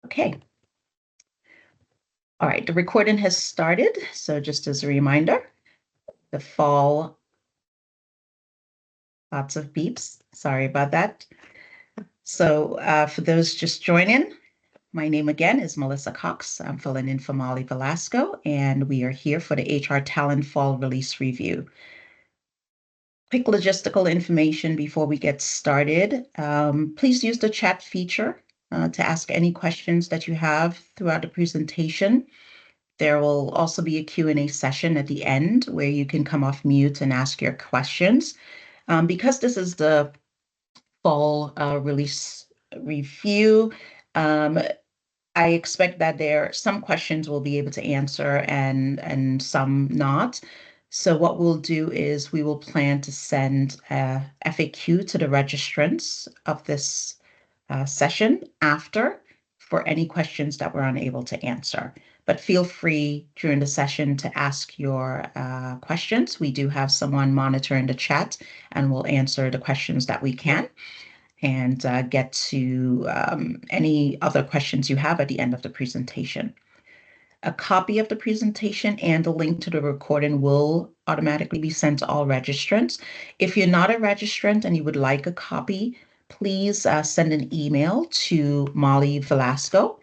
Okay. All right, the recording has started. So just as a reminder, the fall, lots of beeps. Sorry about that. So for those just joining, my name again is Melissa Cox. I'm filling in for Molly Velasco, and we are here for the HR Talent Fall Release Review. Quick logistical information before we get started. Please use the chat feature to ask any questions that you have throughout the presentation. There will also be a Q&A session at the end where you can come off mute and ask your questions. Because this is the fall release review, I expect that some questions we'll be able to answer and some not. So what we'll do is we will plan to send a FAQ to the registrants of this session after for any questions that we're unable to answer. But feel free during the session to ask your questions. We do have someone monitoring the chat, and we'll answer the questions that we can and get to any other questions you have at the end of the presentation. A copy of the presentation and the link to the recording will automatically be sent to all registrants. If you're not a registrant and you would like a copy, please send an email to Molly Velasco.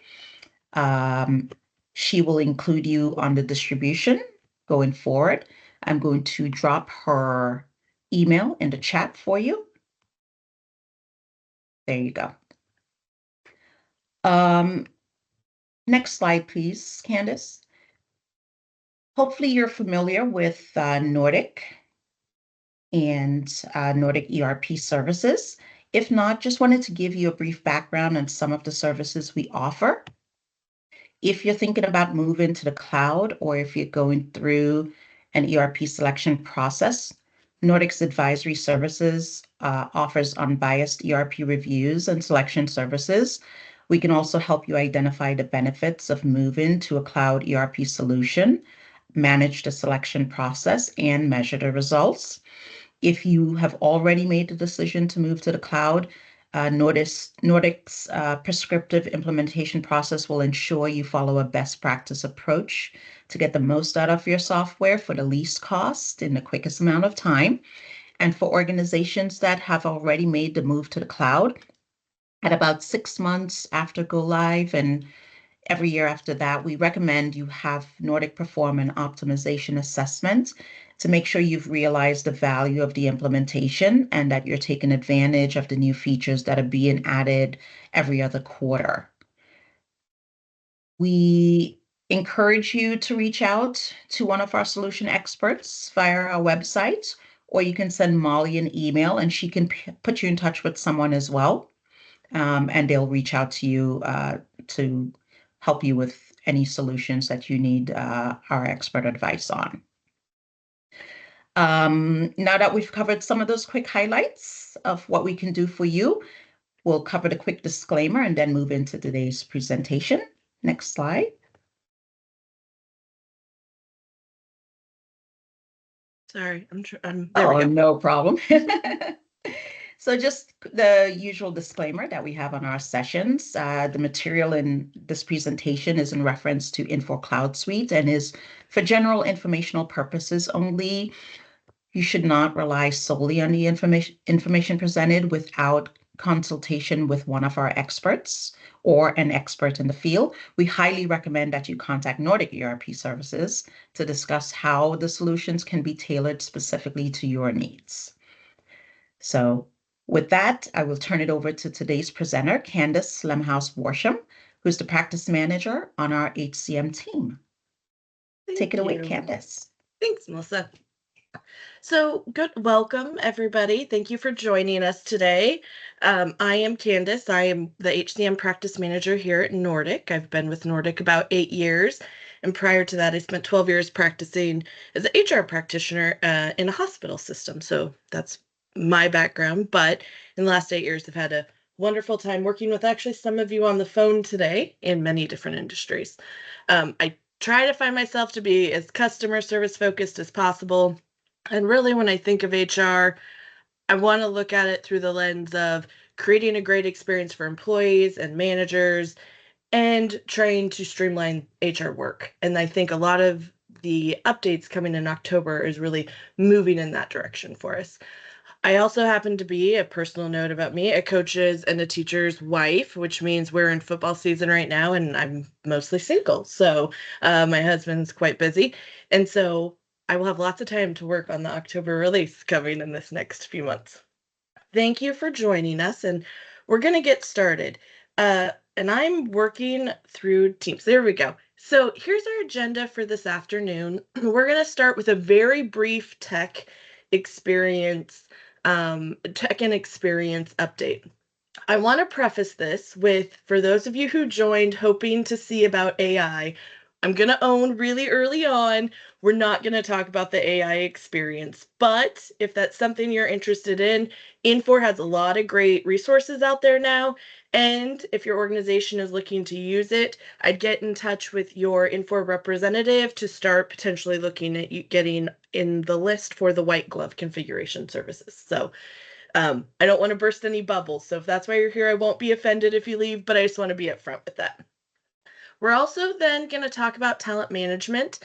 She will include you on the distribution going forward. I'm going to drop her email in the chat for you. There you go. Next slide, please, Candace. Hopefully you're familiar with Nordic and Nordic ERP services. If not, just wanted to give you a brief background on some of the services we offer. If you're thinking about moving to the cloud or if you're going through an ERP selection process, Nordic's advisory services offers unbiased ERP reviews and selection services. We can also help you identify the benefits of moving to a cloud ERP solution, manage the selection process, and measure the results. If you have already made the decision to move to the cloud, Nordic's prescriptive implementation process will ensure you follow a best practice approach to get the most out of your software for the least cost in the quickest amount of time. And for organizations that have already made the move to the cloud, at about 6 months after go live and every year after that, we recommend you have Nordic perform an optimization assessment to make sure you've realized the value of the implementation and that you're taking advantage of the new features that are being added every other quarter. We encourage you to reach out to one of our solution experts via our website, or you can send Molly an email and she can put you in touch with someone as well. And they'll reach out to you to help you with any solutions that you need our expert advice on. Now that we've covered some of those quick highlights of what we can do for you, we'll cover the quick disclaimer and then move into today's presentation. Next slide. Sorry, there we go. No problem. So just the usual disclaimer that we have on our sessions. The material in this presentation is in reference to Infor Cloud Suite and is for general informational purposes only. You should not rely solely on the information presented without consultation with one of our experts or an expert in the field. We highly recommend that you contact Nordic ERP Services to discuss how the solutions can be tailored specifically to your needs. So with that, I will turn it over to today's presenter, Candace Lemhouse-Worsham, who's the practice manager on our HCM team. Take it away, Candace. Thanks, Melissa. So welcome everybody. Thank you for joining us today. I am Candace. I am the HCM practice manager here at Nordic. I've been with Nordic about 8 years. And prior to that, I spent 12 years practicing as an HR practitioner in a hospital system. So that's my background. But in the last 8 years, I've had a wonderful time working with actually some of you on the phone today in many different industries. I try to find myself to be as customer service focused as possible. And really, when I think of HR, I want to look at it through the lens of creating a great experience for employees and managers and trying to streamline HR work. And I think a lot of the updates coming in October is really moving in that direction for us. I also happen to be, a personal note about me, a coach's and a teacher's wife, which means we're in football season right now and I'm mostly single. So my husband's quite busy. And so I will have lots of time to work on the October release coming in this next few months. Thank you for joining us, and we're going to get started. And I'm working through Teams. There we go. So here's our agenda for this afternoon. We're going to start with a very brief tech and experience update. I want to preface this with, for those of you who joined hoping to see about AI, I'm going to own really early on, we're not going to talk about the AI experience. But if that's something you're interested in, Infor has a lot of great resources out there now. And if your organization is looking to use it, I'd get in touch with your Infor representative to start potentially looking at you getting in the list for the white glove configuration services. So I don't want to burst any bubbles. So if that's why you're here, I won't be offended if you leave, but I just want to be upfront with that. We're also then going to talk about talent management.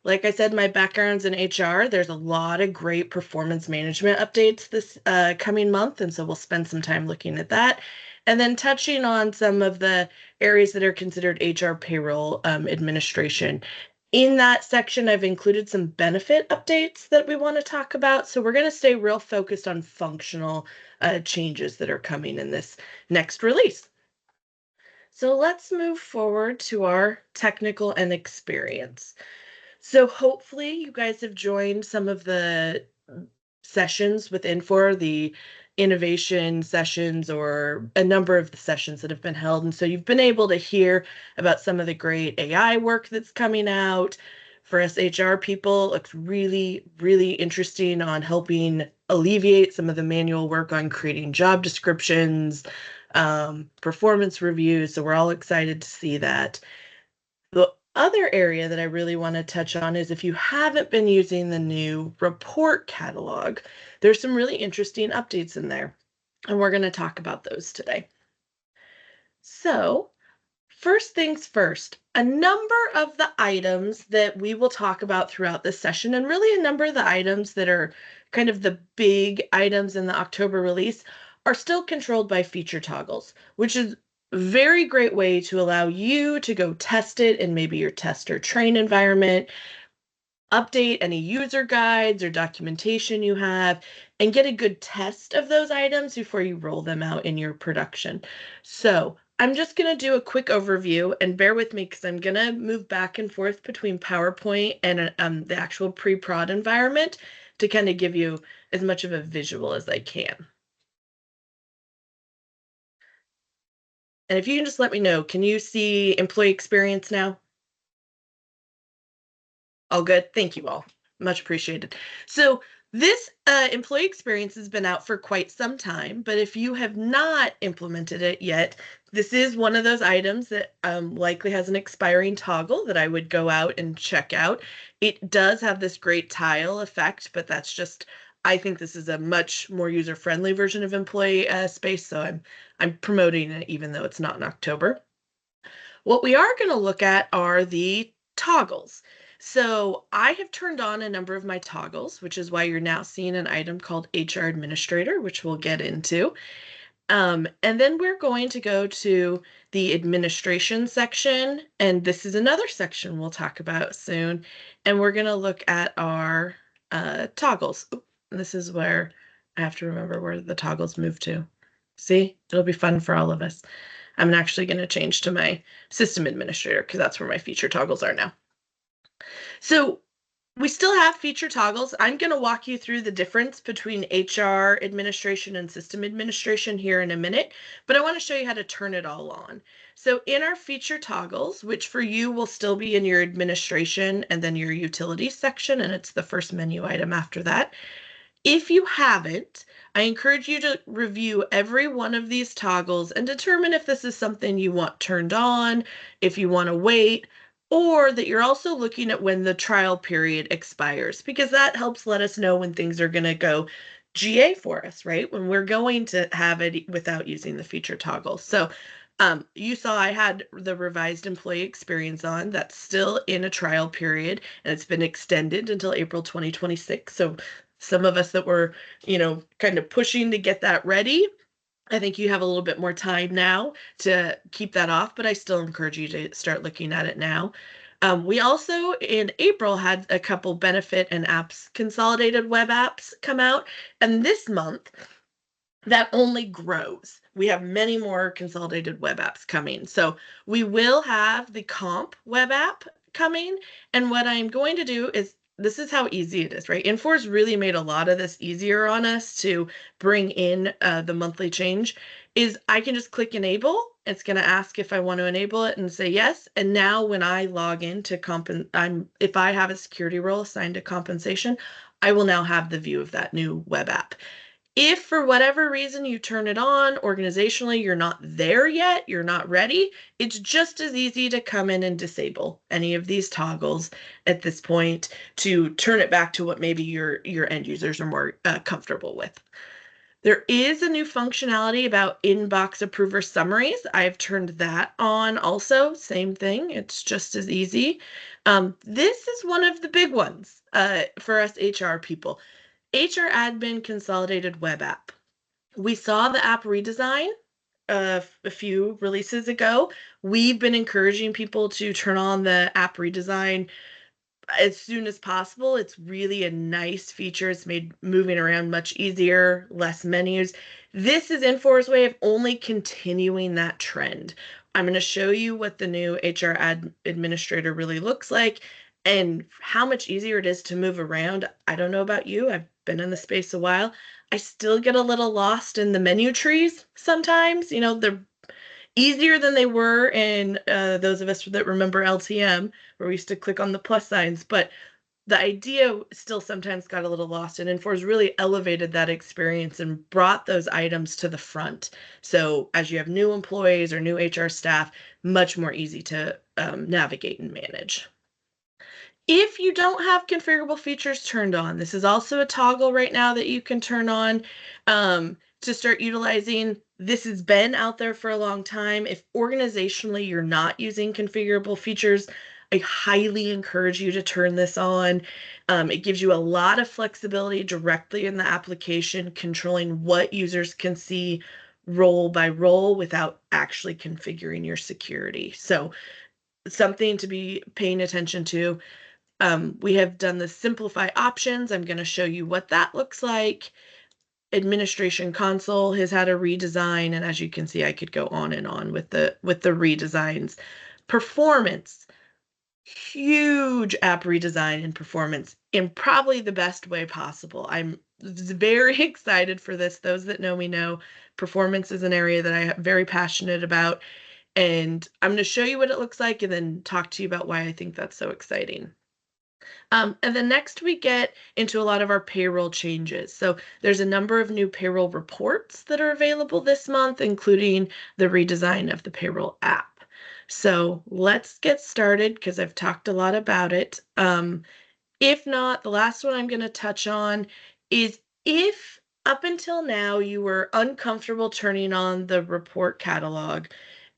Like I said, my background's in HR. There's a lot of great performance management updates this coming month, and so we'll spend some time looking at that. And then touching on some of the areas that are considered HR payroll administration. In that section, I've included some benefit updates that we want to talk about. So we're going to stay real focused on functional changes that are coming in this next release. So let's move forward to our technical and experience. So hopefully you guys have joined some of the sessions with Infor, the innovation sessions, or a number of the sessions that have been held. And so you've been able to hear about some of the great AI work that's coming out. For us HR people, it looks really, really interesting on helping alleviate some of the manual work on creating job descriptions, performance reviews. So we're all excited to see that. The other area that I really want to touch on is if you haven't been using the new report catalog, there's some really interesting updates in there, and we're going to talk about those today. So, first things first, a number of the items that we will talk about throughout this session, and really a number of the items that are kind of the big items in the October release, are still controlled by feature toggles, which is a very great way to allow you to go test it in maybe your test or train environment, update any user guides or documentation you have, and get a good test of those items before you roll them out in your production. So I'm just going to do a quick overview, and bear with me because I'm going to move back and forth between PowerPoint and the actual pre-prod environment to kind of give you as much of a visual as I can. And if you can just let me know, can you see employee experience now? All good. Thank you all. Much appreciated. So this employee experience has been out for quite some time, but if you have not implemented it yet, this is one of those items that likely has an expiring toggle that I would go out and check out. It does have this great tile effect, but that's just, I think this is a much more user-friendly version of employee space, so I'm promoting it even though it's not in October. What we are going to look at are the toggles. So I have turned on a number of my toggles, which is why you're now seeing an item called HR Administrator, which we'll get into. And then we're going to go to the administration section, and this is another section we'll talk about soon. And we're going to look at our toggles. This is where I have to remember where the toggles move to. See, it'll be fun for all of us. I'm actually going to change to my system administrator because that's where my feature toggles are now. So we still have feature toggles. I'm going to walk you through the difference between HR administration and system administration here in a minute, but I want to show you how to turn it all on. So in our feature toggles, which for you will still be in your administration and then your utilities section, and it's the first menu item after that. If you haven't, I encourage you to review every one of these toggles and determine if this is something you want turned on, if you want to wait, or that you're also looking at when the trial period expires, because that helps let us know when things are going to go GA for us, right? When we're going to have it without using the feature toggle. So You saw I had the revised employee experience on. That's still in a trial period, and it's been extended until April 2026. So some of us that were, kind of pushing to get that ready, I think you have a little bit more time now to keep that off, but I still encourage you to start looking at it now. We also in April had a couple benefit and apps consolidated web apps come out, and this month that only grows. We have many more consolidated web apps coming. So we will have the comp web app coming. And what I'm going to do is this is how easy it is, right? Infor's really made a lot of this easier on us to bring in the monthly change. Is I can just click enable. It's going to ask if I want to enable it and say yes. And now when I log into if I have a security role assigned to compensation, I will now have the view of that new web app. If for whatever reason you turn it on organizationally, you're not there yet, you're not ready, it's just as easy to come in and disable any of these toggles at this point to turn it back to what maybe your end users are more comfortable with. There is a new functionality about inbox approver summaries. I've turned that on also. Same thing. It's just as easy. This is one of the big ones for us HR people. HR Admin Consolidated Web App. We saw the app redesign a few releases ago. We've been encouraging people to turn on the app redesign as soon as possible. It's really a nice feature. It's made moving around much easier, less menus. This is Infor's way of only continuing that trend. I'm going to show you what the new HR administrator really looks like and how much easier it is to move around. I don't know about you. I've been in the space a while. I still get a little lost in the menu trees sometimes. They're easier than they were in those of us that remember LTM, where we used to click on the plus signs. But the idea still sometimes got a little lost, and Infor's really elevated that experience and brought those items to the front. So as you have new employees or new HR staff, much more easy to navigate and manage. If you don't have configurable features turned on, this is also a toggle right now that you can turn on to start utilizing. This has been out there for a long time. If organizationally you're not using configurable features, I highly encourage you to turn this on. It gives you a lot of flexibility directly in the application, controlling what users can see role by role without actually configuring your security. So something to be paying attention to. We have done the simplify options. I'm going to show you what that looks like. Administration console has had a redesign, and as you can see, I could go on and on with the redesigns. Performance, huge app redesign in performance in probably the best way possible. I'm very excited for this. Those that know me know performance is an area that I'm very passionate about, and I'm going to show you what it looks like and then talk to you about why I think that's so exciting. And then next we get into a lot of our payroll changes. So there's a number of new payroll reports that are available this month, including the redesign of the payroll app. So let's get started because I've talked a lot about it. If not, the last one I'm going to touch on is if up until now you were uncomfortable turning on the report catalog,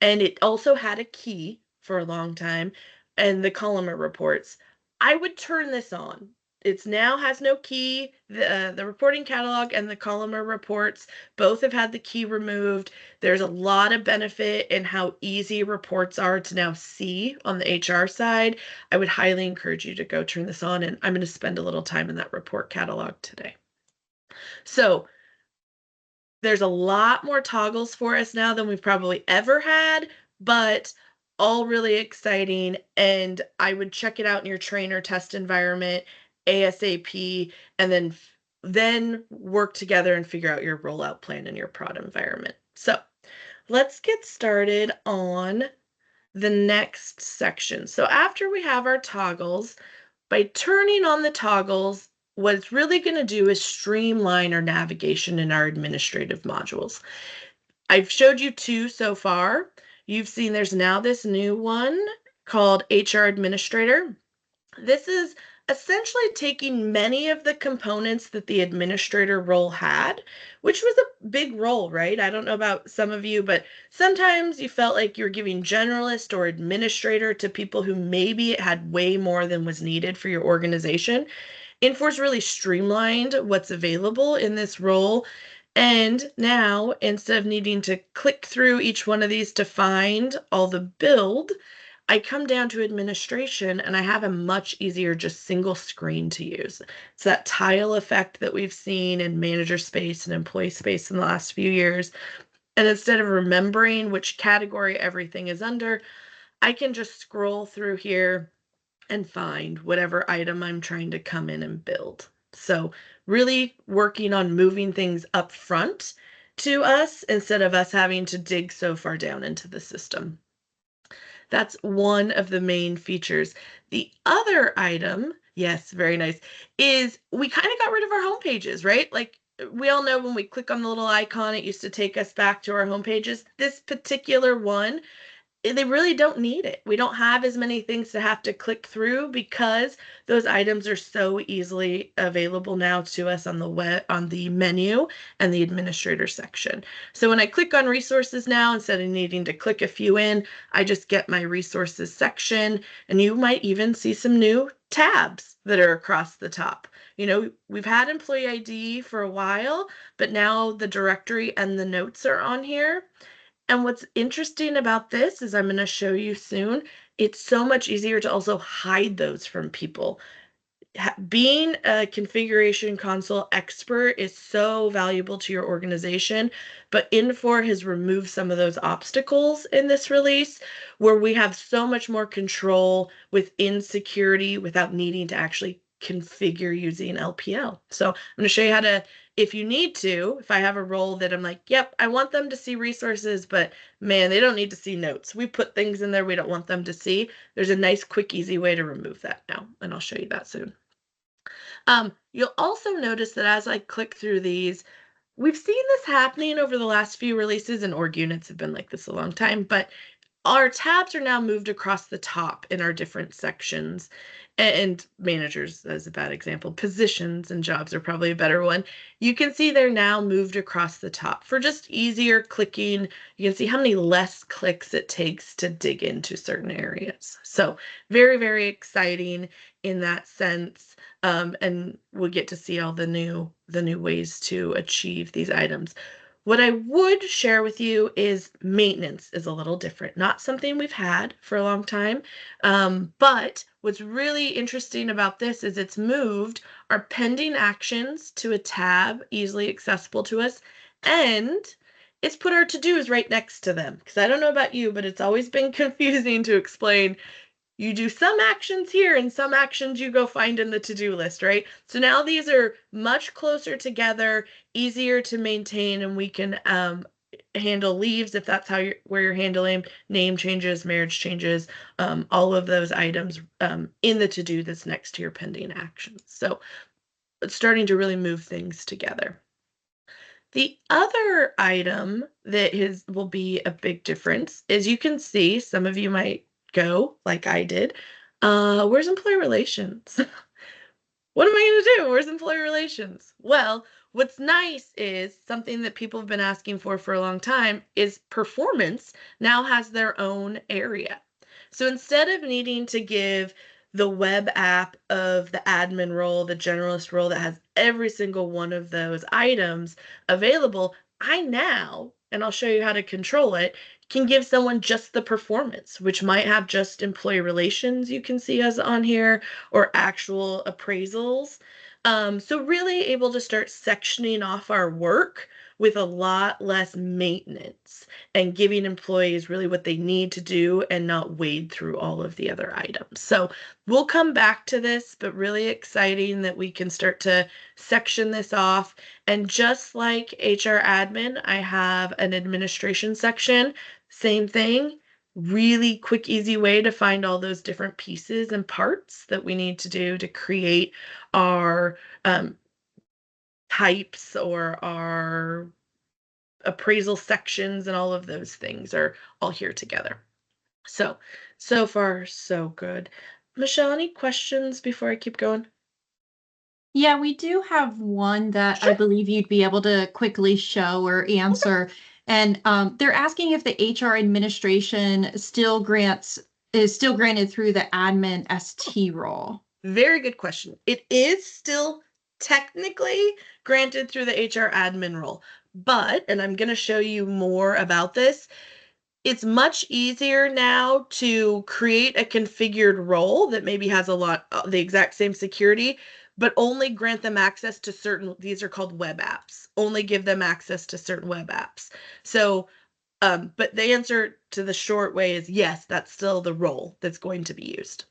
and it also had a key for a long time, and the columnar reports, I would turn this on. It now has no key. The reporting catalog and the columnar reports both have had the key removed. There's a lot of benefit in how easy reports are to now see on the HR side. I would highly encourage you to go turn this on, and I'm going to spend a little time in that report catalog today. So there's a lot more toggles for us now than we've probably ever had, but all really exciting. And I would check it out in your train or test environment ASAP, and then work together and figure out your rollout plan in your prod environment. So let's get started on the next section. So after we have our toggles, by turning on the toggles, what it's really going to do is streamline our navigation in our administrative modules. I've showed you two so far. You've seen there's now this new one called HR Administrator. This is essentially taking many of the components that the administrator role had, which was a big role, right? I don't know about some of you, but sometimes you felt like you were giving generalist or administrator to people who maybe had way more than was needed for your organization. Infor's really streamlined what's available in this role. And now, instead of needing to click through each one of these to find all the build, I come down to administration and I have a much easier just single screen to use. It's that tile effect that we've seen in manager space and employee space in the last few years. And instead of remembering which category everything is under, I can just scroll through here and find whatever item I'm trying to come in and build. So really working on moving things up front to us instead of us having to dig so far down into the system. That's one of the main features. The other item, yes, very nice, is we kind of got rid of our home pages, right? Like we all know when we click on the little icon, it used to take us back to our home pages. This particular one, they really don't need it. We don't have as many things to have to click through because those items are so easily available now to us on the web, on the menu and the administrator section. So when I click on resources now, instead of needing to click a few in, I just get my resources section, and you might even see some new tabs that are across the top. You know, we've had employee ID for a while, but now the directory and the notes are on here. And what's interesting about this is I'm going to show you soon, it's so much easier to also hide those from people. Being a configuration console expert is so valuable to your organization, but Infor has removed some of those obstacles in this release where we have so much more control within security without needing to actually configure using LPL. So I'm going to show you how to, if you need to, if I have a role that I'm like, yep, I want them to see resources, but man, they don't need to see notes. We put things in there we don't want them to see. There's a nice, quick, easy way to remove that now, and I'll show you that soon. You'll also notice that as I click through these, we've seen this happening over the last few releases, and org units have been like this a long time, but our tabs are now moved across the top in our different sections, and managers as a bad example. Positions and jobs are probably a better one. You can see they're now moved across the top for just easier clicking. You can see how many less clicks it takes to dig into certain areas. So very, very exciting in that sense. And we'll get to see all the new ways to achieve these items. What I would share with you is maintenance is a little different, not something we've had for a long time. But what's really interesting about this is it's moved our pending actions to a tab easily accessible to us, and it's put our to-dos right next to them. Because I don't know about you, but it's always been confusing to explain. You do some actions here and some actions you go find in the to-do list, right? So now these are much closer together, easier to maintain, and we can handle leaves if that's how where you're handling name changes, marriage changes, all of those items in the to-do that's next to your pending actions. So it's starting to really move things together. The other item that will be a big difference is you can see, some of you might go like I did, where's employee relations? What am I going to do? Where's employee relations? Well, what's nice is something that people have been asking for a long time is performance now has their own area. So instead of needing to give the web app of the admin role, the generalist role that has every single one of those items available, I now, and I'll show you how to control it, can give someone just the performance, which might have just employee relations you can see us on here, or actual appraisals. So really able to start sectioning off our work with a lot less maintenance and giving employees really what they need to do and not wade through all of the other items. So we'll come back to this, but really exciting that we can start to section this off. And just like HR admin, I have an administration section, same thing. Really quick, easy way to find all those different pieces and parts that we need to do to create our types or our appraisal sections, and all of those things are all here together. So far, so good. Michelle, any questions before I keep going? Yeah, we do have one that I Sure. believe you'd be able to quickly show or answer. And they're asking if the HR administration is still granted through the admin ST role. Very good question. It is still technically granted through the HR admin role, but, and I'm going to show you more about this, it's much easier now to create a configured role that maybe has the exact same security, but only grant them access to certain, these are called web apps, only give them access to certain web apps. So, but the answer to the short way is yes, that's still the role that's going to be used.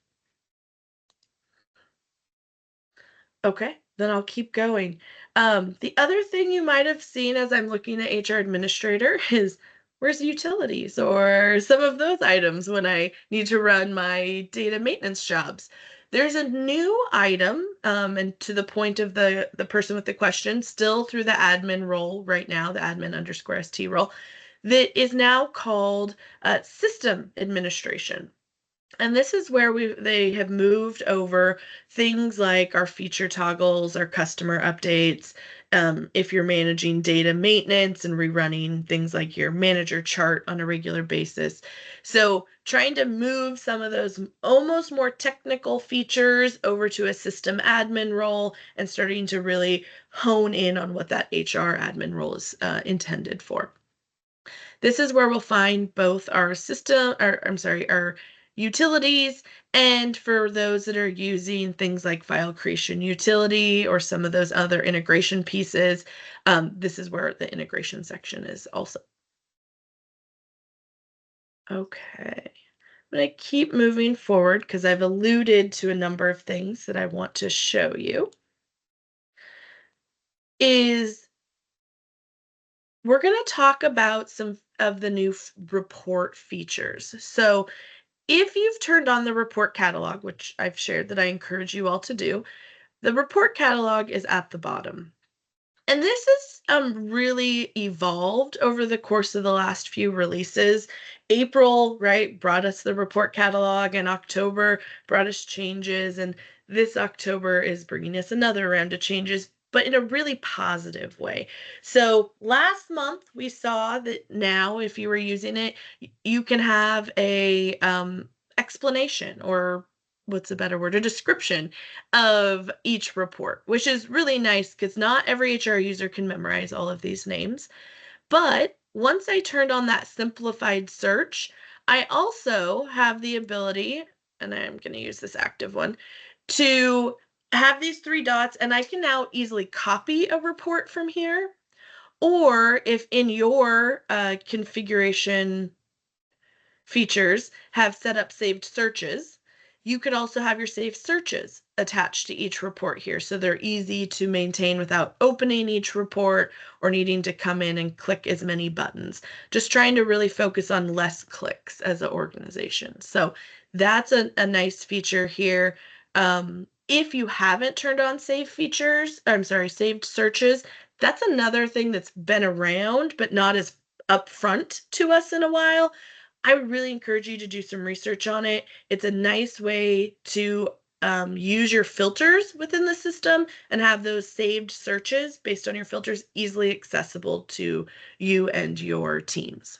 Okay, then I'll keep going. The other thing you might have seen as I'm looking at HR administrator is where's utilities or some of those items when I need to run my data maintenance jobs. There's a new item, and to the point of the person with the question, still through the admin role right now, the admin_ST role, that is now called system administration. And this is where they have moved over things like our feature toggles, our customer updates, if you're managing data maintenance and rerunning things like your manager chart on a regular basis. So trying to move some of those almost more technical features over to a system admin role and starting to really hone in on what that HR admin role is intended for. This is where we'll find both our system, or I'm sorry, our utilities, and for those that are using things like file creation utility or some of those other integration pieces, this is where the integration section is also. Okay, I'm going to keep moving forward because I've alluded to a number of things that I want to show you. We're going to talk about some of the new report features. So if you've turned on the report catalog, which I've shared that I encourage you all to do, the report catalog is at the bottom. And this has really evolved over the course of the last few releases. April, right, brought us the report catalog, and October brought us changes, and this October is bringing us another round of changes, but in a really positive way. So last month we saw that now, if you were using it, you can have a explanation, or what's a better word, a description of each report, which is really nice because not every HR user can memorize all of these names. But once I turned on that simplified search, I also have the ability, and I'm going to use this active one, to have these three dots, and I can now easily copy a report from here. Or if in your configuration features have set up saved searches, you could also have your saved searches attached to each report here. So they're easy to maintain without opening each report or needing to come in and click as many buttons. Just trying to really focus on less clicks as an organization. So that's a nice feature here. If you haven't turned on saved searches, that's another thing that's been around, but not as upfront to us in a while. I would really encourage you to do some research on it. It's a nice way to use your filters within the system and have those saved searches based on your filters easily accessible to you and your teams.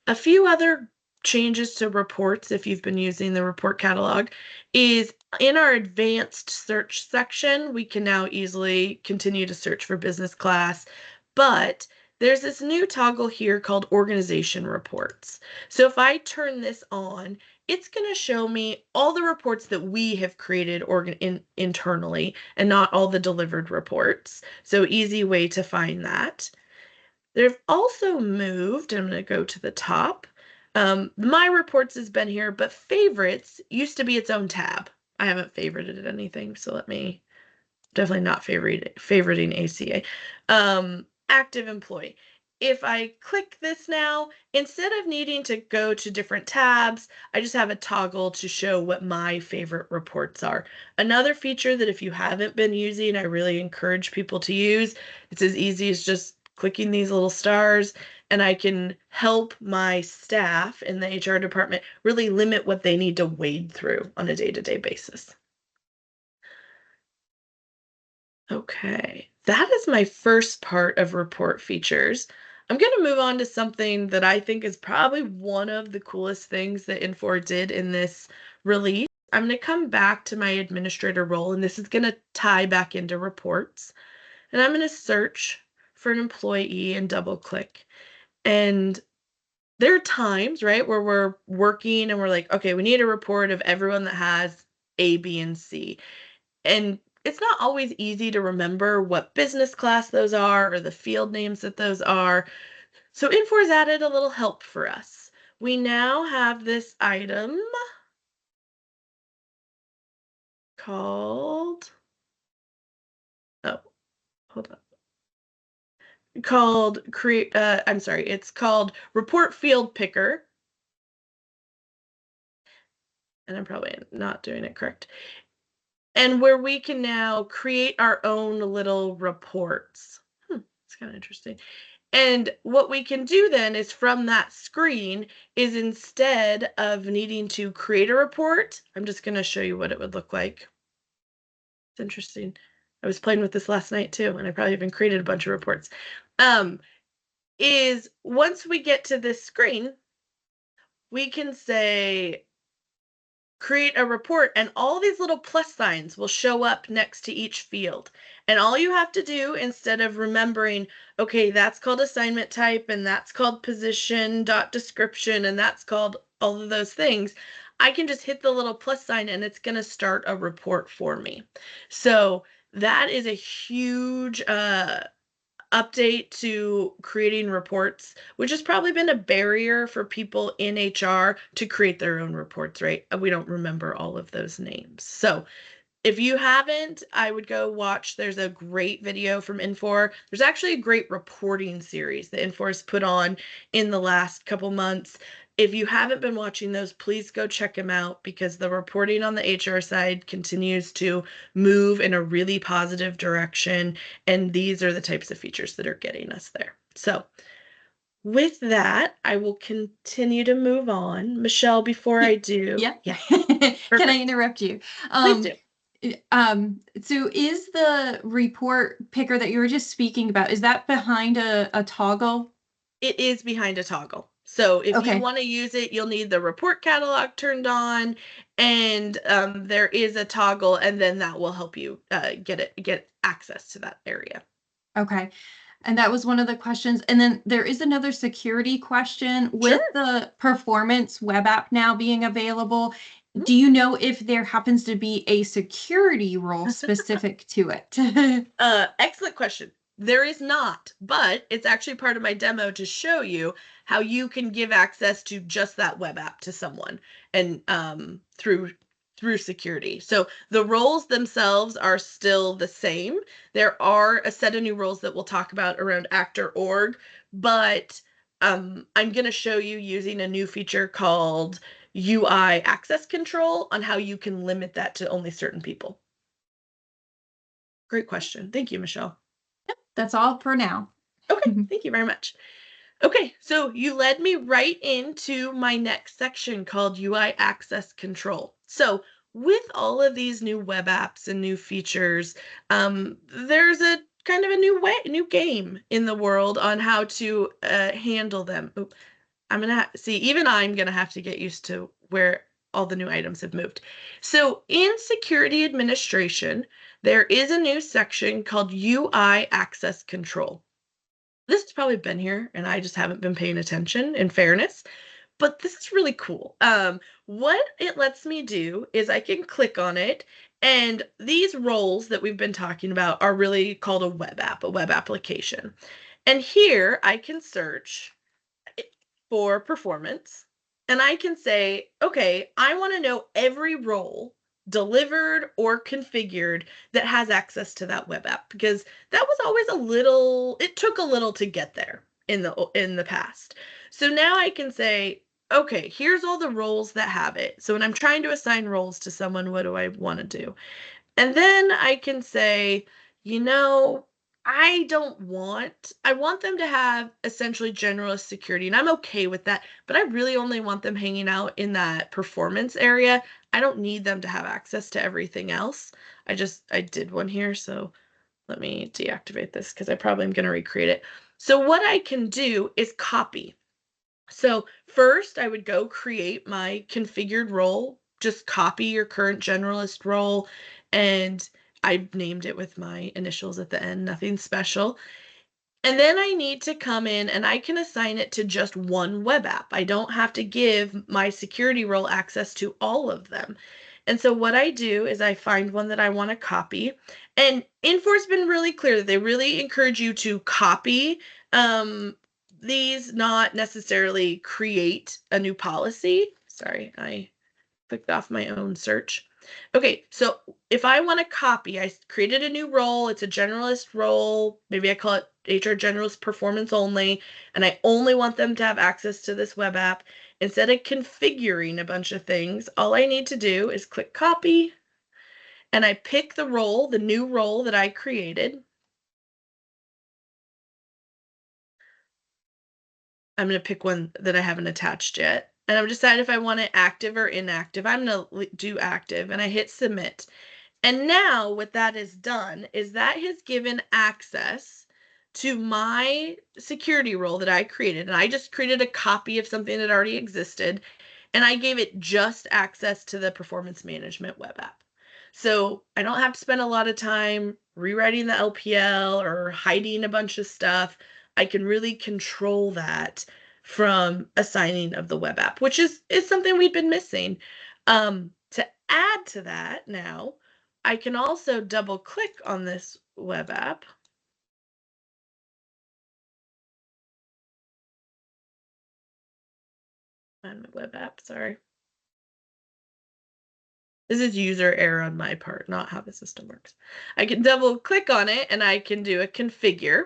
A few other changes to reports, if you've been using the report catalog, is in our advanced search section, we can now easily continue to search for business class, but there's this new toggle here called organization reports. So if I turn this on, it's going to show me all the reports that we have created internally and not all the delivered reports. So easy way to find that. They've also moved, I'm going to go to the top. My reports has been here, but favorites used to be its own tab. I haven't favorited anything, so let me definitely not favoriting ACA. Active employee. If I click this now, instead of needing to go to different tabs, I just have a toggle to show what my favorite reports are. Another feature that if you haven't been using, I really encourage people to use. It's as easy as just clicking these little stars and I can help my staff in the HR department really limit what they need to wade through on a day-to-day basis. Okay, that is my first part of report features. I'm going to move on to something that I think is probably one of the coolest things that Infor did in this release. I'm going to come back to my administrator role, and this is going to tie back into reports. And I'm going to search for an employee and double click. And there are times, right, where we're working and we're like, okay, we need a report of everyone that has A, B, and C. And it's not always easy to remember what business class those are or the field names that those are. So Infor has added a little help for us. We now have this item called, oh, hold on. It's called Report Field Picker. And I'm probably not doing it correct. And where we can now create our own little reports. It's kind of interesting. And what we can do then is from that screen is instead of needing to create a report, I'm just going to show you what it would look like. It's interesting. I was playing with this last night too, and I probably even created a bunch of reports. Is once we get to this screen, we can say, create a report, and all these little plus signs will show up next to each field. And all you have to do, instead of remembering, okay, that's called assignment type, and that's called position dot description, and that's called all of those things, I can just hit the little plus sign and it's going to start a report for me. So that is a huge update to creating reports, which has probably been a barrier for people in HR to create their own reports, right? We don't remember all of those names. So if you haven't, I would go watch. There's a great video from Infor. There's actually a great reporting series that Infor has put on in the last couple months. If you haven't been watching those, please go check them out, because the reporting on the HR side continues to move in a really positive direction. And these are the types of features that are getting us there. So with that, I will continue to move on. Michelle, before I do. Yeah. Perfect. Can I interrupt you? Please do. So is the report picker that you were just speaking about, is that behind a toggle? It is behind a toggle. So if Okay. you want to use it, you'll need the report catalog turned on, and there is a toggle, and then that will help you get access to that area. Okay. And that was one of the questions. And then there is another security question with the performance web app now being available. Mhm. Do you know if there happens to be a security role specific to it? Excellent question. There is not, but it's actually part of my demo to show you how you can give access to just that web app to someone, and through security. So the roles themselves are still the same. There are a set of new roles that we'll talk about around Actor.org, but I'm going to show you using a new feature called UI access control on how you can limit that to only certain people. Great question. Thank you, Michelle. That's all for now. Okay, thank you very much. Okay, so you led me right into my next section called UI Access Control. So with all of these new web apps and new features, there's a kind of a new game in the world on how to handle them. Oop, I'm gonna have to get used to where all the new items have moved. So in security administration, there is a new section called UI Access Control. This has probably been here and I just haven't been paying attention, in fairness, but this is really cool. What it lets me do is I can click on it, and these roles that we've been talking about are really called a web app, a web application. And here I can search for performance, and I can say, okay, I want to know every role delivered or configured that has access to that web app, because that was always it took a little to get there in the past. So now I can say, okay, here's all the roles that have it. So when I'm trying to assign roles to someone, what do I want to do? And then I can say, I want them to have essentially generalist security, and I'm okay with that, but I really only want them hanging out in that performance area. I don't need them to have access to everything else. I did one here, so let me deactivate this because I probably am going to recreate it. So what I can do is copy. So first I would go create my configured role, just copy your current generalist role, and I've named it with my initials at the end, nothing special. And then I need to come in and I can assign it to just one web app. I don't have to give my security role access to all of them. And so what I do is I find one that I want to copy. And Infor's been really clear that they really encourage you to copy these, not necessarily create a new policy. Sorry, I clicked off my own search. Okay, so if I want to copy, I created a new role. It's a generalist role. Maybe I call it HR Generalist Performance Only, and I only want them to have access to this web app. Instead of configuring a bunch of things, all I need to do is click copy, and I pick the role, the new role that I created. I'm going to pick one that I haven't attached yet. And I'm decide if I want it active or inactive. I'm going to do active, and I hit submit. And now what that has done is that has given access to my security role that I created. And I just created a copy of something that already existed. And I gave it just access to the performance management web app. So I don't have to spend a lot of time rewriting the LPL or hiding a bunch of stuff. I can really control that from assigning of the web app, which is something we've been missing. To add to that now, I can also double click on this web app. On my web app, sorry. This is user error on my part, not how the system works. I can double click on it and I can do a configure.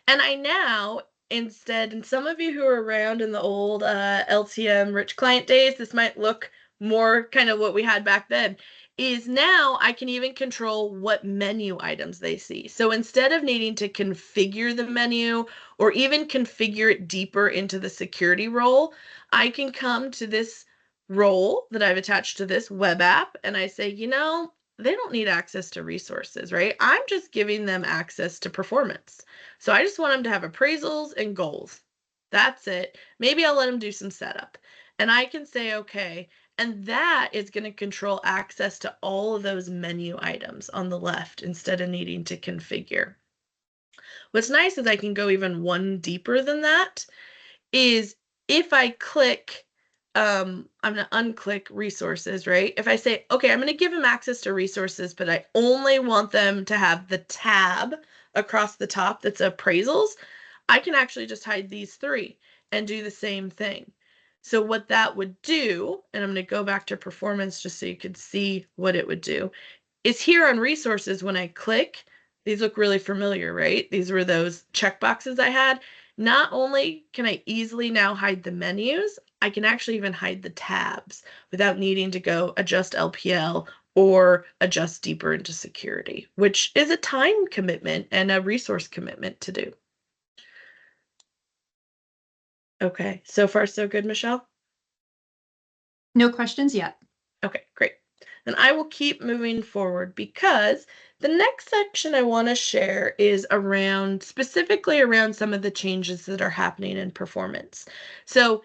And I now, instead, and some of you who are around in the old LTM rich client days, this might look more kind of what we had back then, is now I can even control what menu items they see. So instead of needing to configure the menu or even configure it deeper into the security role, I can come to this role that I've attached to this web app and I say, they don't need access to resources, right? I'm just giving them access to performance. So I just want them to have appraisals and goals. That's it. Maybe I'll let them do some setup. And I can say, okay, and that is going to control access to all of those menu items on the left instead of needing to configure. What's nice is I can go even one deeper than that, is if I click, I'm going to unclick resources, right? If I say, okay, I'm going to give them access to resources, but I only want them to have the tab across the top that's appraisals, I can actually just hide these three and do the same thing. So what that would do, and I'm going to go back to performance just so you could see what it would do, is here on resources, when I click, these look really familiar, right? These were those checkboxes I had. Not only can I easily now hide the menus, I can actually even hide the tabs without needing to go adjust LPL or adjust deeper into security, which is a time commitment and a resource commitment to do. Okay, so far so good, Michelle? No questions yet. Okay, great. Then I will keep moving forward because the next section I want to share is specifically around some of the changes that are happening in performance. So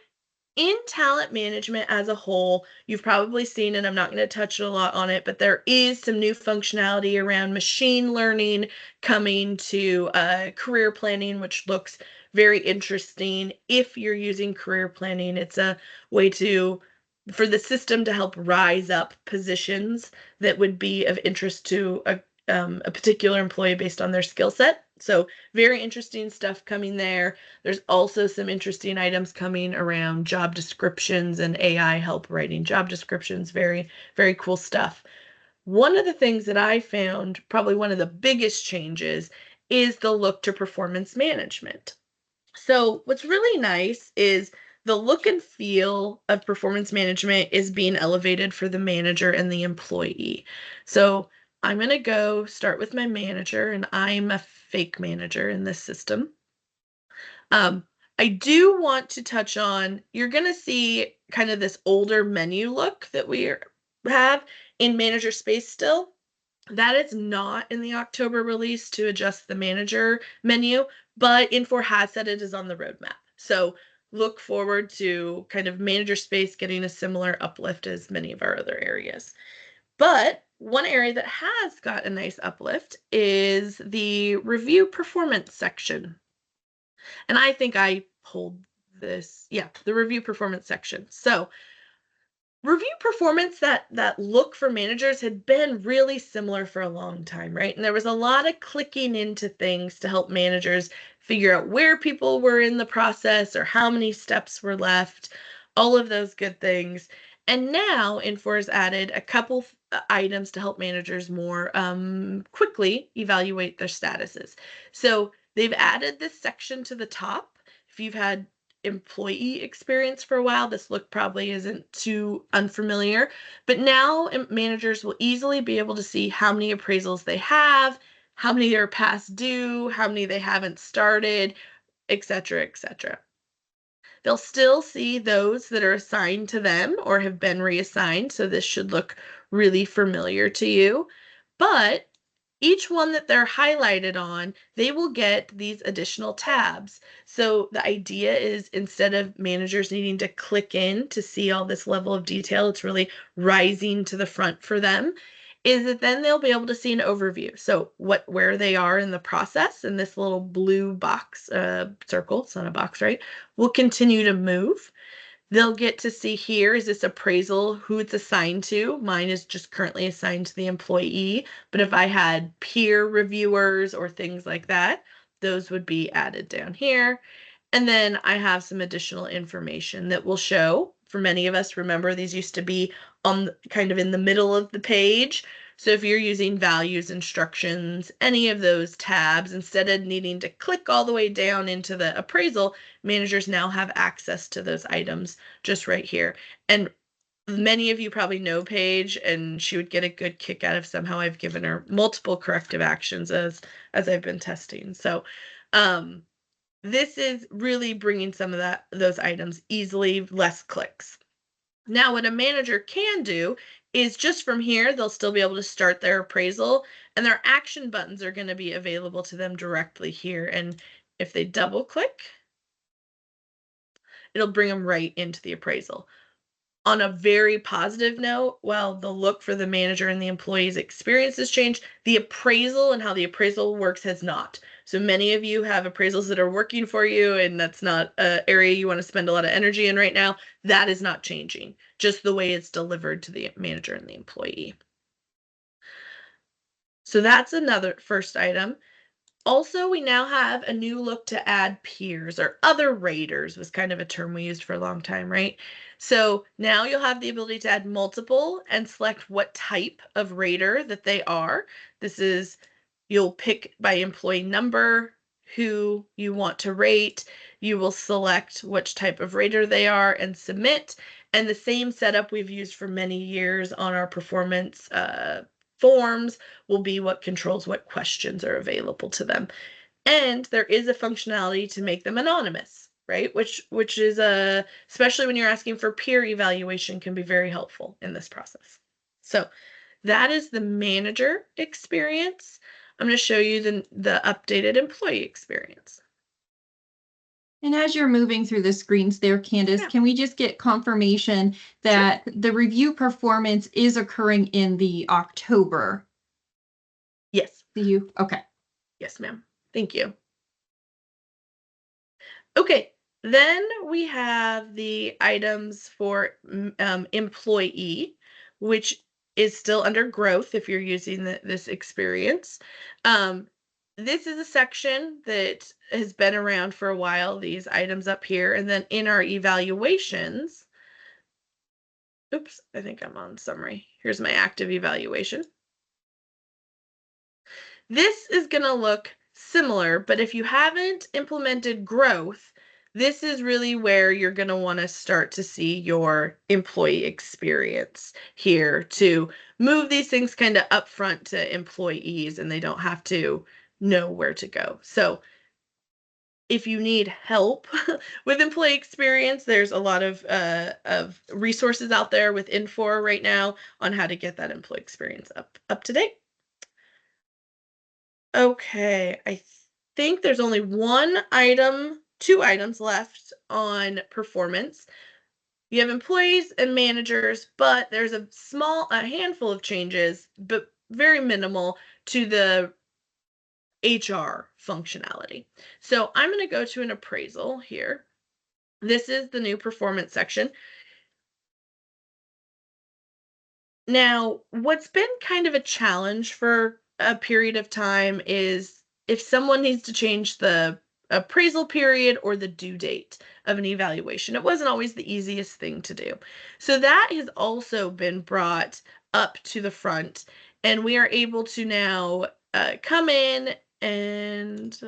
in talent management as a whole, you've probably seen, and I'm not going to touch a lot on it, but there is some new functionality around machine learning coming to career planning, which looks very interesting. If you're using career planning, it's a way for the system to help rise up positions that would be of interest to a particular employee based on their skill set. So very interesting stuff coming there. There's also some interesting items coming around job descriptions and AI help writing job descriptions. Very, very cool stuff. One of the things that I found, probably one of the biggest changes, is the look to performance management. So what's really nice is the look and feel of performance management is being elevated for the manager and the employee. So I'm going to go start with my manager, and I'm a fake manager in this system. I do want to touch on, you're going to see kind of this older menu look that we have in manager space still. That is not in the October release to adjust the manager menu, but Infor has said it is on the roadmap. So look forward to kind of manager space getting a similar uplift as many of our other areas. But one area that has got a nice uplift is the review performance section. And I think I pulled this, yeah, the review performance section. So review performance, that look for managers had been really similar for a long time, right? And there was a lot of clicking into things to help managers figure out where people were in the process or how many steps were left, all of those good things. And now Infor has added a couple items to help managers more quickly evaluate their statuses. So they've added this section to the top. If you've had employee experience for a while, this look probably isn't too unfamiliar, but now managers will easily be able to see how many appraisals they have, how many are past due, how many they haven't started, etc., etc. They'll still see those that are assigned to them or have been reassigned, so this should look really familiar to you. But each one that they're highlighted on, they will get these additional tabs. So the idea is, instead of managers needing to click in to see all this level of detail, it's really rising to the front for them, is that then they'll be able to see an overview. So where they are in the process, and this little blue box, circle, it's not a box, right, will continue to move. They'll get to see, here is this appraisal, who it's assigned to. Mine is just currently assigned to the employee, but if I had peer reviewers or things like that, those would be added down here. And then I have some additional information that will show, for many of us, remember these used to be on kind of in the middle of the page. So if you're using values, instructions, any of those tabs, instead of needing to click all the way down into the appraisal, managers now have access to those items just right here. And many of you probably know Paige, and she would get a good kick out of somehow I've given her multiple corrective actions as I've been testing. So this is really bringing some of those items easily, less clicks. Now, what a manager can do is, just from here, they'll still be able to start their appraisal, and their action buttons are going to be available to them directly here. And if they double click, it'll bring them right into the appraisal. On a very positive note, while the look for the manager and the employee's experience has changed, the appraisal and how the appraisal works has not. So many of you have appraisals that are working for you, and that's not an area you want to spend a lot of energy in right now. That is not changing, just the way it's delivered to the manager and the employee. So that's another first item. Also, we now have a new look to add peers, or other raters was kind of a term we used for a long time, right? So now you'll have the ability to add multiple and select what type of rater that they are. This is, you'll pick by employee number who you want to rate. You will select which type of rater they are and submit. And the same setup we've used for many years on our performance forms will be what controls what questions are available to them. And there is a functionality to make them anonymous, right? Which is especially when you're asking for peer evaluation, can be very helpful in this process. So that is the manager experience. I'm going to show you the updated employee experience. And as you're moving through the screens there, Candace, Yeah. can we just get confirmation that the review performance is occurring in the October? Yes. Okay. Yes, ma'am. Thank you. Okay, then we have the items for employee, which is still under growth if you're using this experience. This is a section that has been around for a while, these items up here. And then in our evaluations, oops, I think I'm on summary. Here's my active evaluation. This is going to look similar, but if you haven't implemented growth, this is really where you're going to want to start to see your employee experience here to move these things kind of upfront to employees, and they don't have to know where to go. So if you need help with employee experience, there's a lot of resources out there with Infor right now on how to get that employee experience up to date. Okay, I think there's only two items left on performance. You have employees and managers, but there's a handful of changes, but very minimal to the HR functionality. So I'm going to go to an appraisal here. This is the new performance section. Now, what's been kind of a challenge for a period of time is if someone needs to change the appraisal period or the due date of an evaluation. It wasn't always the easiest thing to do. So that has also been brought up to the front, and we are able to now come in and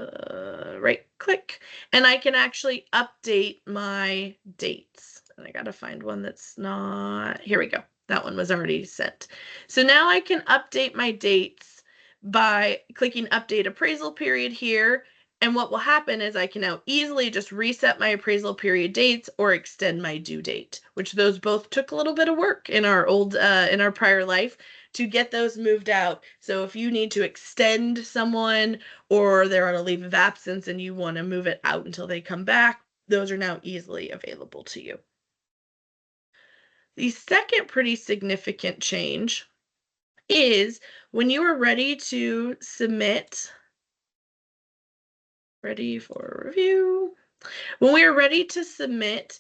right click, and I can actually update my dates. And I got to find one that's not, here we go. That one was already sent. So now I can update my dates by clicking update appraisal period here. And what will happen is I can now easily just reset my appraisal period dates or extend my due date, which those both took a little bit of work in our prior life to get those moved out. So if you need to extend someone or they're on a leave of absence and you want to move it out until they come back, those are now easily available to you. The second pretty significant change is when you are ready to submit, ready for review. When we are ready to submit,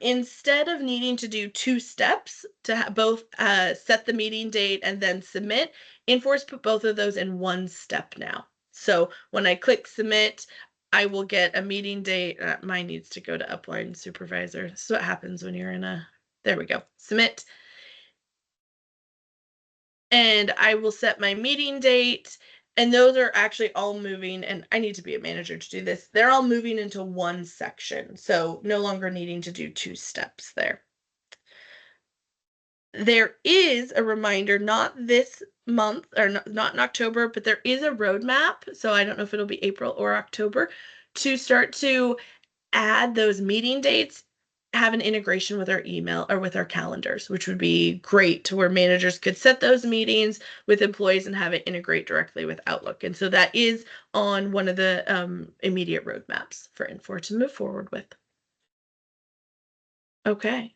instead of needing to do 2 steps to both set the meeting date and then submit, Infor's put both of those in one step now. So when I click submit, I will get a meeting date. Mine needs to go to upline supervisor. This is what happens when you're there we go, submit. And I will set my meeting date, and those are actually all moving, and I need to be a manager to do this. They're all moving into one section, so no longer needing to do 2 steps there. There is a reminder, not this month, or not in October, but there is a roadmap, so I don't know if it'll be April or October, to start to add those meeting dates, have an integration with our email or with our calendars, which would be great, to where managers could set those meetings with employees and have it integrate directly with Outlook. And so that is on one of the immediate roadmaps for Infor to move forward with. Okay.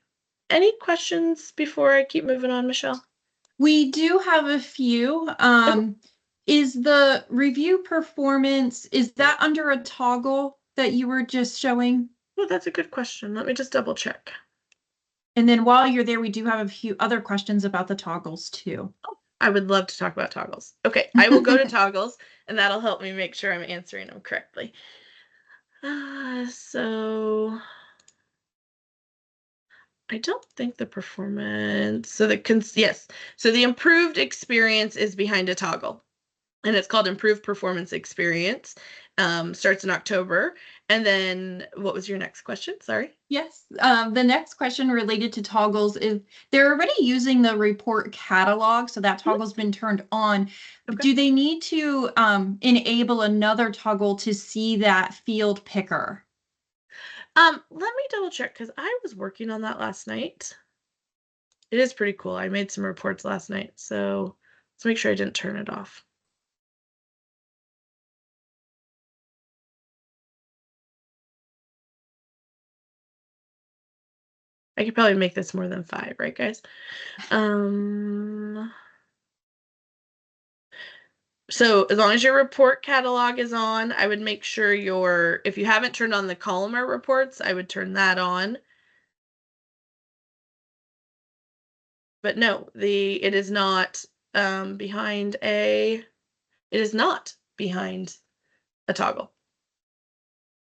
Any questions before I keep moving on, Michelle? We do have a few. Is the review performance, is that under a toggle that you were just showing? Well, that's a good question. Let me just double check. And then while you're there, we do have a few other questions about the toggles too. I would love to talk about toggles. Okay, I will go to toggles, and that'll help me make sure I'm answering them correctly. So I don't think the performance, so yes, so the improved experience is behind a toggle, and it's called improved performance experience. Starts in October. And then what was your next question? Sorry. Yes. The next question related to toggles is they're already using the report catalog, so that toggle's been turned on. Okay. Do they need to enable another toggle to see that field picker? Let me double check, because I was working on that last night. It is pretty cool. I made some reports last night, so let's make sure I didn't turn it off. I could probably make this more than 5, right, guys? So as long as your report catalog is on, I would make sure if you haven't turned on the columnar reports, I would turn that on. But no, it is not behind a toggle.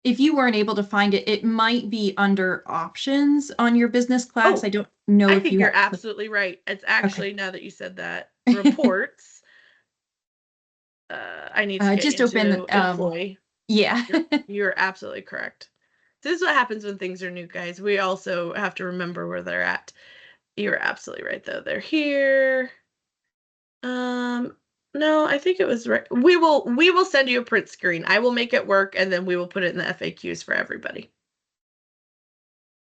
If you weren't able to find it, it might be under options on your business class. Oh, I don't know I if think you you're absolutely right. It's actually, now that you said that, reports. I need to get just into open employee. Yeah. You're absolutely correct. This is what happens when things are new, guys. We also have to remember where they're at. You're absolutely right, though. They're here. No, I think it was right. We will send you a print screen. I will make it work, and then we will put it in the FAQs for everybody.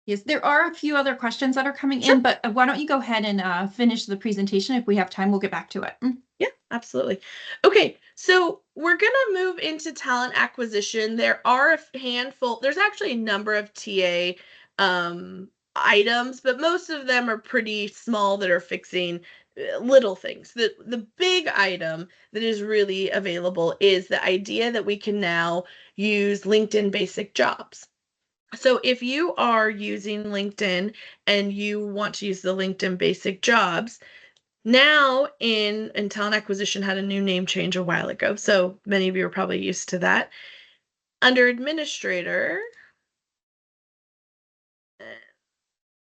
Yes, there are a few other questions that are coming Sure. in, but why don't you go ahead and finish the presentation? If we have time, we'll get back to it. Yeah, absolutely. Okay, so we're going to move into talent acquisition. There are a handful, there's actually a number of TA items, but most of them are pretty small that are fixing little things. The big item that is really available is the idea that we can now use LinkedIn basic jobs. So if you are using LinkedIn and you want to use the LinkedIn basic jobs, now in talent acquisition had a new name change a while ago. So many of you are probably used to that. Under administrator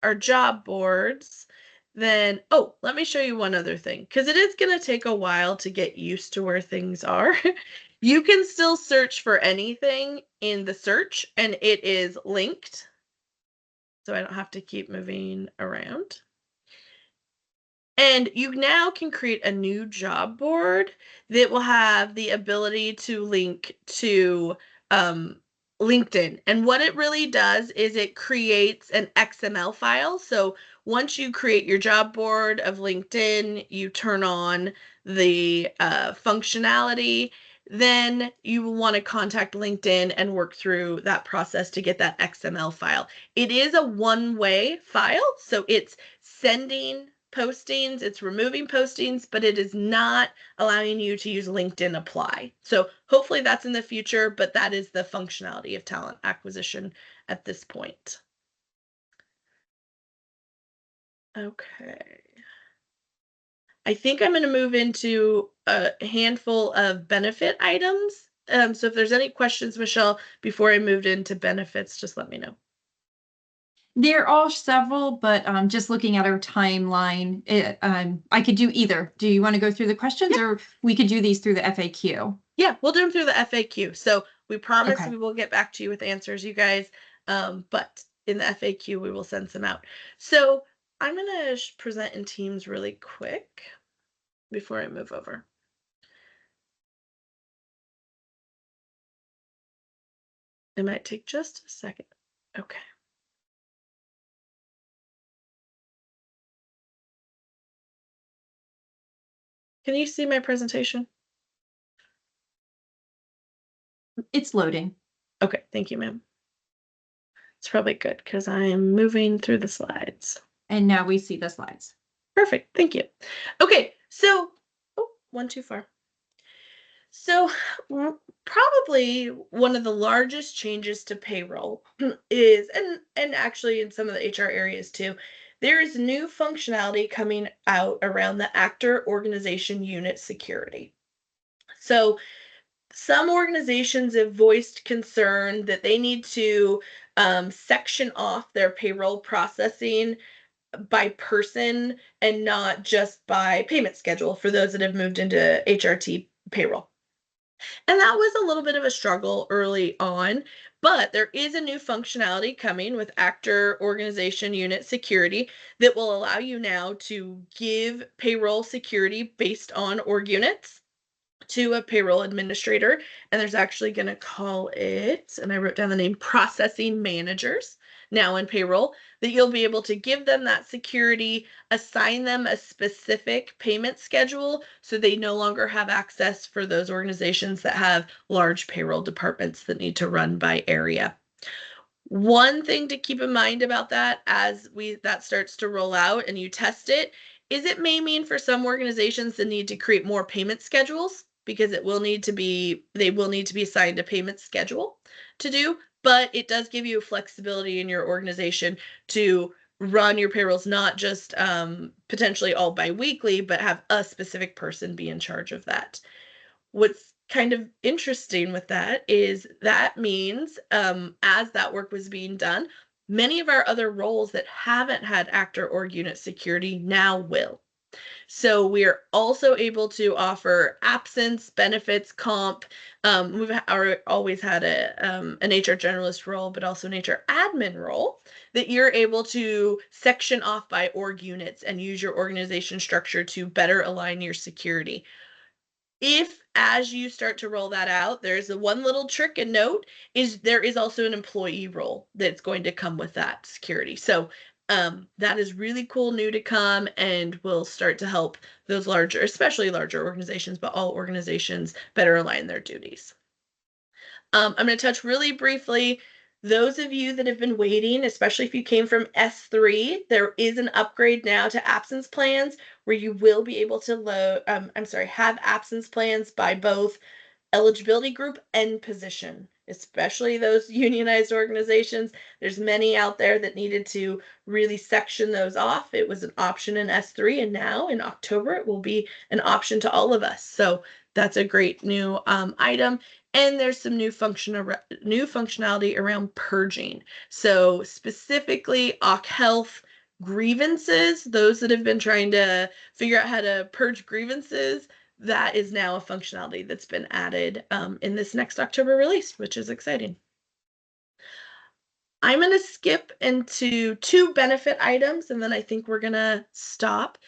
are job boards. Then, oh, let me show you one other thing, because it is going to take a while to get used to where things are. You can still search for anything in the search, and it is linked. So I don't have to keep moving around. And you now can create a new job board that will have the ability to link to LinkedIn. And what it really does is it creates an XML file. So once you create your job board of LinkedIn, you turn on the functionality, then you will want to contact LinkedIn and work through that process to get that XML file. It is a one-way file, so it's sending postings, it's removing postings, but it is not allowing you to use LinkedIn Apply. So hopefully that's in the future, but that is the functionality of talent acquisition at this point. Okay. I think I'm going to move into a handful of benefit items. So if there's any questions, Michelle, before I moved into benefits, just let me know. There are several, but just looking at our timeline, I could do either. Do you want to go through the questions, or we could do these through the FAQ? Yeah, we'll do them through the FAQ. So we promise Okay. we will get back to you with answers, you guys. But in the FAQ, we will send some out. So I'm going to present in Teams really quick before I move over. It might take just a second. Okay. Can you see my presentation? It's loading. Okay, thank you, ma'am. It's probably good because I'm moving through the slides. And now we see the slides. Perfect, thank you. Okay, so, oh, one too far. So probably one of the largest changes to payroll is, and actually in some of the HR areas too, there is new functionality coming out around the actor organization unit security. So some organizations have voiced concern that they need to section off their payroll processing by person and not just by payment schedule for those that have moved into HRT payroll. And that was a little bit of a struggle early on, but there is a new functionality coming with actor organization unit security that will allow you now to give payroll security based on org units to a payroll administrator. And there's actually going to call it, and I wrote down the name, processing managers now in payroll, that you'll be able to give them that security, assign them a specific payment schedule so they no longer have access for those organizations that have large payroll departments that need to run by area. One thing to keep in mind about that as that starts to roll out and you test it is it may mean for some organizations the need to create more payment schedules because they will need to be assigned a payment schedule to do, but it does give you flexibility in your organization to run your payrolls not just potentially all biweekly, but have a specific person be in charge of that. What's kind of interesting with that is that means as that work was being done, many of our other roles that haven't had actor org unit security now will. So we are also able to offer absence, benefits, comp. We've always had an HR generalist role, but also an HR admin role that you're able to section off by org units and use your organization structure to better align your security. If as you start to roll that out, there's a one little trick and note is there is also an employee role that's going to come with that security. So that is really cool, new to come, and will start to help those larger, especially larger organizations, but all organizations better align their duties. I'm going to touch really briefly. Those of you that have been waiting, especially if you came from S3, there is an upgrade now to absence plans where you will be able to have absence plans by both eligibility group and position, especially those unionized organizations. There's many out there that needed to really section those off. It was an option in S3, and now in October it will be an option to all of us. So that's a great new item. And there's some new functionality around purging. So specifically OC Health grievances, those that have been trying to figure out how to purge grievances, that is now a functionality that's been added in this next October release, which is exciting. I'm going to skip into 2 benefit items, and then I think we're going to stop.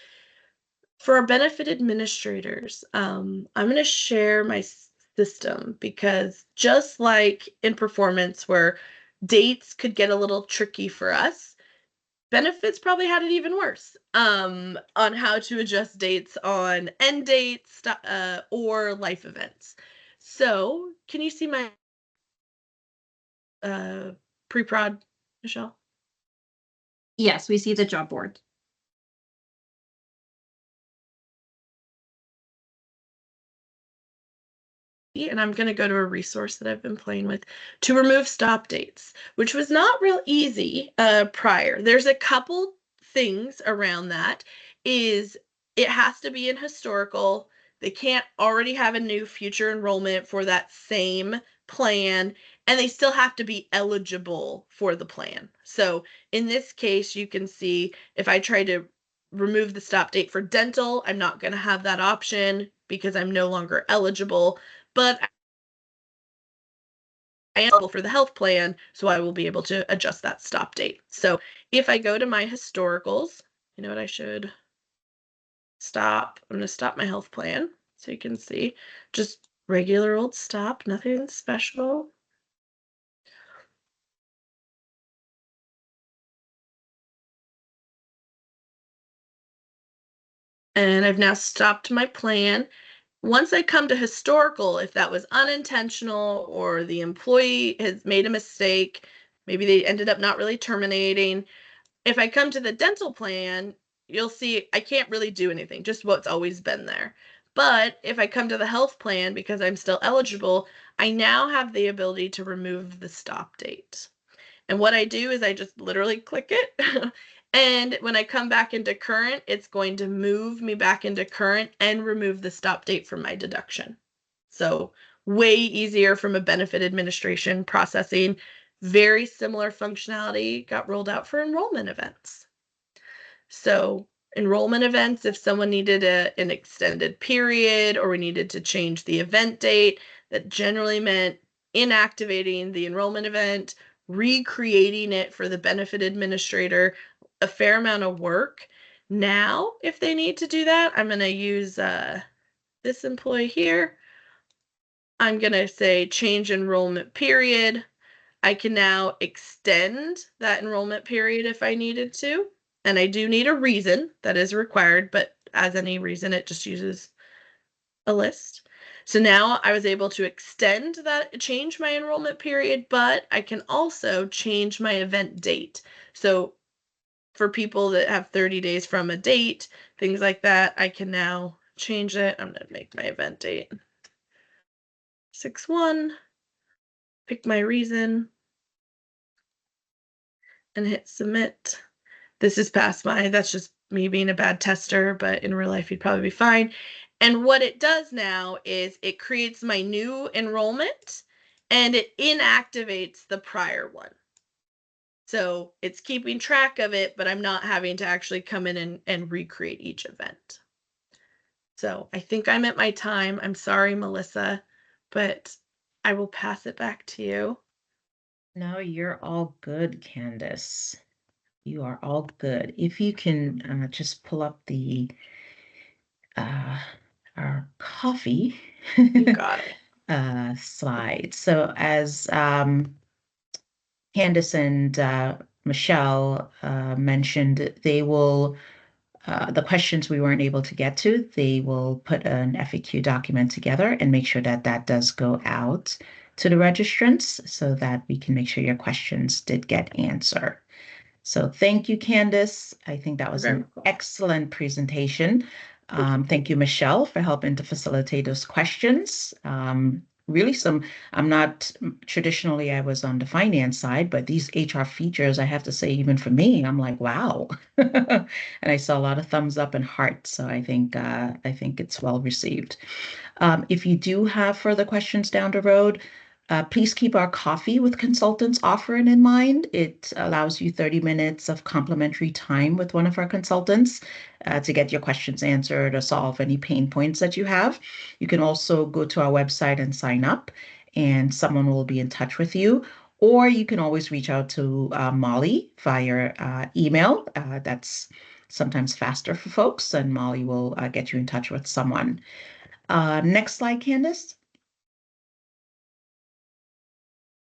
For our benefit administrators, I'm going to share my system because just like in performance where dates could get a little tricky for us, benefits probably had it even worse on how to adjust dates on end dates or life events. So can you see my pre-prod, Michelle? Yes, we see the job board. And I'm going to go to a resource that I've been playing with to remove stop dates, which was not real easy prior. There's a couple things around that. Is it has to be in historical. They can't already have a new future enrollment for that same plan, and they still have to be eligible for the plan. So in this case, you can see if I try to remove the stop date for dental, I'm not going to have that option because I'm no longer eligible. But I am eligible for the health plan, so I will be able to adjust that stop date. So if I go to my historicals, you know what I should stop? I'm going to stop my health plan so you can see just regular old stop, nothing special. And I've now stopped my plan. Once I come to historical, if that was unintentional or the employee has made a mistake, maybe they ended up not really terminating. If I come to the dental plan, you'll see I can't really do anything, just what's always been there. But if I come to the health plan, because I'm still eligible, I now have the ability to remove the stop date. And what I do is I just literally click it. And when I come back into current, it's going to move me back into current and remove the stop date from my deduction. So way easier from a benefit administration processing. Very similar functionality got rolled out for enrollment events. So enrollment events, if someone needed an extended period or we needed to change the event date, that generally meant inactivating the enrollment event, recreating it for the benefit administrator, a fair amount of work. Now, if they need to do that, I'm going to use this employee here. I'm going to say change enrollment period. I can now extend that enrollment period if I needed to. And I do need a reason that is required, but as any reason, it just uses a list. So now I was able to extend that, change my enrollment period, but I can also change my event date. So for people that have 30 days from a date, things like that, I can now change it. I'm going to make my event date 6/1, pick my reason, and hit submit. This is past that's just me being a bad tester, but in real life, you'd probably be fine. And what it does now is it creates my new enrollment and it inactivates the prior one. So it's keeping track of it, but I'm not having to actually come in and recreate each event. So I think I'm at my time. I'm sorry, Melissa, but I will pass it back to you. No, you're all good, Candace. You are all good. If you can just pull up the our coffee You got it. slide. So as Candace and Michelle mentioned, they will the questions we weren't able to get to, they will put an FAQ document together and make sure that that does go out to the registrants so that we can make sure your questions did get answered. So thank you, Candace. I think that was an excellent presentation. Thank you, Michelle, for helping to facilitate those questions. Really I'm not traditionally, I was on the finance side, but these HR features, I have to say, even for me, I'm like, wow. And I saw a lot of thumbs up and hearts. So I think it's well received. If you do have further questions down the road, please keep our coffee with consultants offering in mind. It allows you 30 minutes of complimentary time with one of our consultants to get your questions answered or solve any pain points that you have. You can also go to our website and sign up, and someone will be in touch with you. Or you can always reach out to Molly via email. That's sometimes faster for folks, and Molly will get you in touch with someone. Next slide, Candace.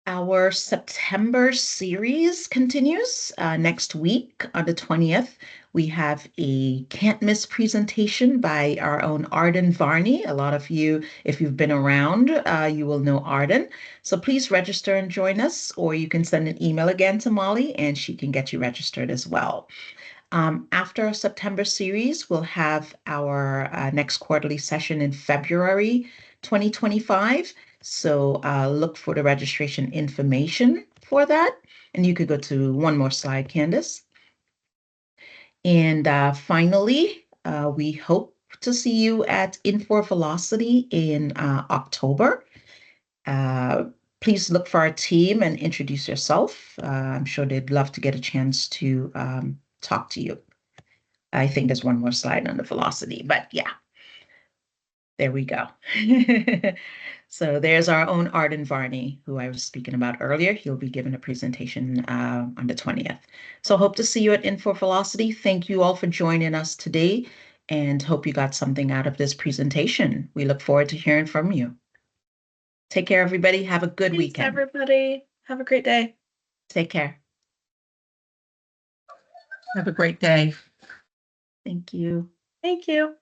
Our September series continues. Next week on the 20th, we have a can't miss presentation by our own Arden Varney. A lot of you, if you've been around, you will know Arden. So please register and join us, or you can send an email again to Molly and she can get you registered as well. After our September series, we'll have our next quarterly session in February 2025. So look for the registration information for that. And you could go to one more slide, Candace. And finally, we hope to see you at Infor Velocity in October. Please look for our team and introduce yourself. I'm sure they'd love to get a chance to talk to you. I think there's one more slide on the velocity, but yeah, there we go. So there's our own Arden Varney, who I was speaking about earlier. He'll be giving a presentation on the 20th. So hope to see you at Infor Velocity. Thank you all for joining us today and hope you got something out of this presentation. We look forward to hearing from you. Take care, everybody. Have a good weekend. Everybody. Have a great day. Take care. Have a great day. Thank you. Thank you.